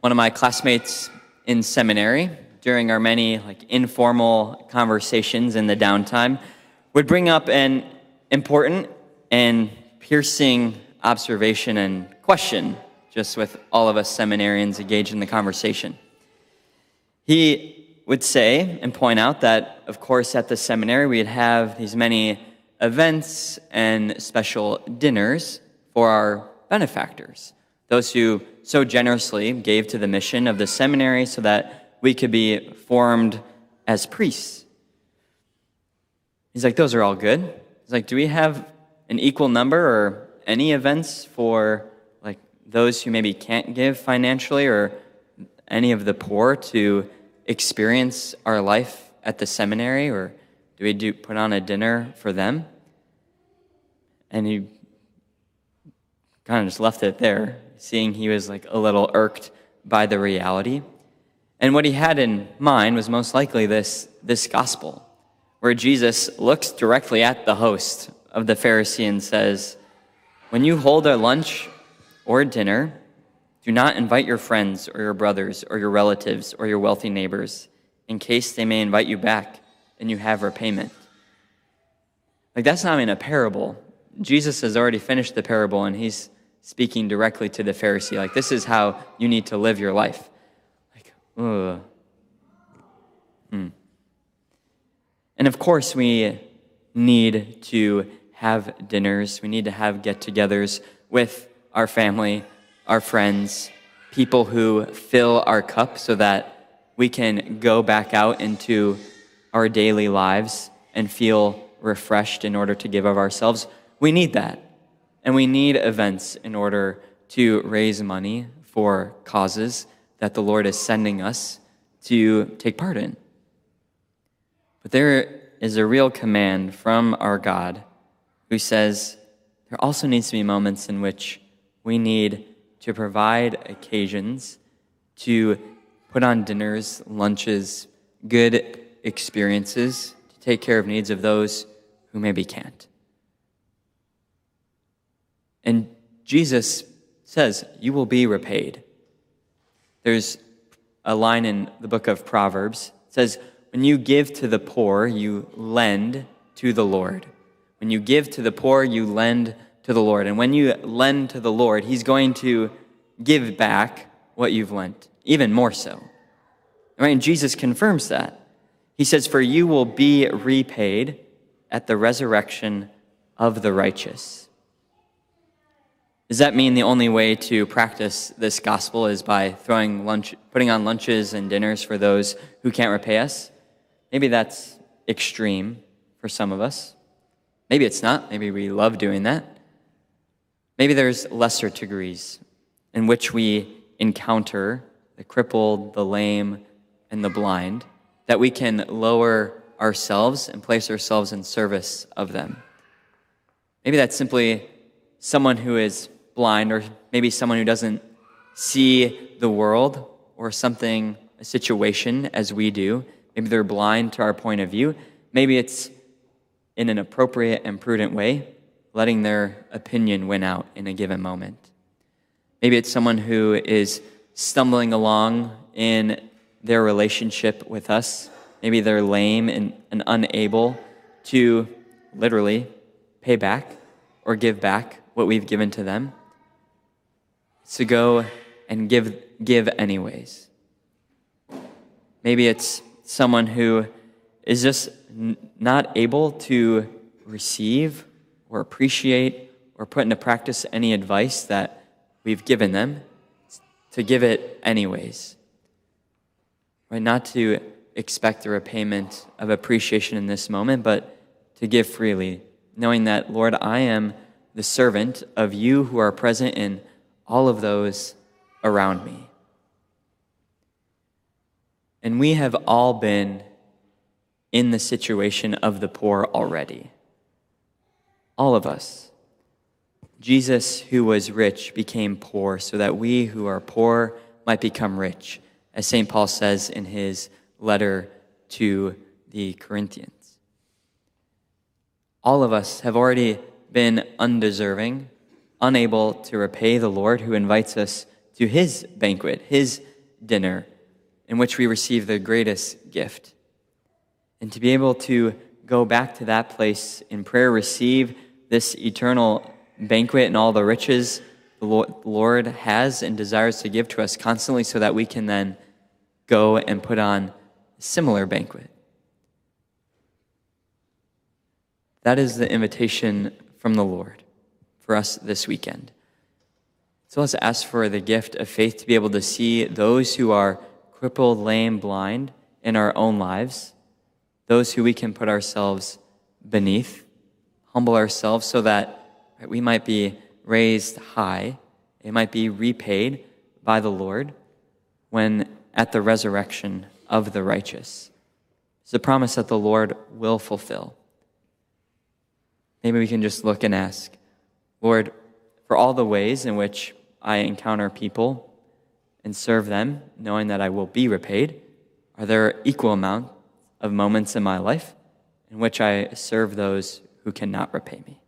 One of my classmates in seminary, during our many informal conversations in the downtime, would bring up an important and piercing observation and question, just with all of us seminarians engaged in the conversation. He would say and point out that, of course, at the seminary we'd have these many events and special dinners for our benefactors, those who so generously gave to the mission of the seminary so that we could be formed as priests. He's like, those are all good. He's like, do we have an equal number or any events for those who maybe can't give financially or any of the poor to experience our life at the seminary, or do we put on a dinner for them? And he kind of just left it there, seeing he was a little irked by the reality. And what he had in mind was most likely this gospel, where Jesus looks directly at the host of the Pharisee and says, when you hold a lunch or a dinner, do not invite your friends or your brothers or your relatives or your wealthy neighbors, in case they may invite you back and you have repayment. That's not in a parable. Jesus has already finished the parable, and he's speaking directly to the Pharisee. This is how you need to live your life. And of course, we need to have dinners. We need to have get-togethers with our family, our friends, people who fill our cup so that we can go back out into our daily lives and feel refreshed in order to give of ourselves. We need that. And we need events in order to raise money for causes that the Lord is sending us to take part in. But there is a real command from our God who says there also needs to be moments in which we need to provide occasions to put on dinners, lunches, good experiences to take care of needs of those who maybe can't. And Jesus says, you will be repaid. There's a line in the book of Proverbs. It says, when you give to the poor, you lend to the Lord. When you give to the poor, you lend to the Lord. And when you lend to the Lord, he's going to give back what you've lent, even more so. Right? And Jesus confirms that. He says, for you will be repaid at the resurrection of the righteous. Does that mean the only way to practice this gospel is by putting on lunches and dinners for those who can't repay us? Maybe that's extreme for some of us. Maybe it's not. Maybe we love doing that. Maybe there's lesser degrees in which we encounter the crippled, the lame, and the blind, that we can lower ourselves and place ourselves in service of them. Maybe that's simply someone who is blind, or maybe someone who doesn't see the world or a situation as we do. Maybe they're blind to our point of view. Maybe it's in an appropriate and prudent way, letting their opinion win out in a given moment. Maybe it's someone who is stumbling along in their relationship with us. Maybe they're lame and unable to literally pay back or give back what we've given to them. It's to go and give anyways. Maybe it's someone who is just not able to receive or appreciate or put into practice any advice that we've given them, to give it anyways. Right? Not to expect a repayment of appreciation in this moment, but to give freely, knowing that, Lord, I am the servant of you who are present in all of those around me. And we have all been in the situation of the poor already. All of us. Jesus, who was rich, became poor so that we who are poor might become rich, as St. Paul says in his letter to the Corinthians. All of us have already been undeserving, unable to repay the Lord who invites us to his banquet, his dinner in which we receive the greatest gift. And to be able to go back to that place in prayer, receive this eternal banquet and all the riches the Lord has and desires to give to us constantly, so that we can then go and put on a similar banquet. That is the invitation from the Lord for us this weekend. So let's ask for the gift of faith to be able to see those who are crippled, lame, blind in our own lives, those who we can put ourselves beneath, humble ourselves so that we might be raised high, it might be repaid by the Lord when at the resurrection of the righteous. It's a promise that the Lord will fulfill. Maybe we can just look and ask, Lord, for all the ways in which I encounter people and serve them, knowing that I will be repaid, are there equal amount of moments in my life in which I serve those who cannot repay me?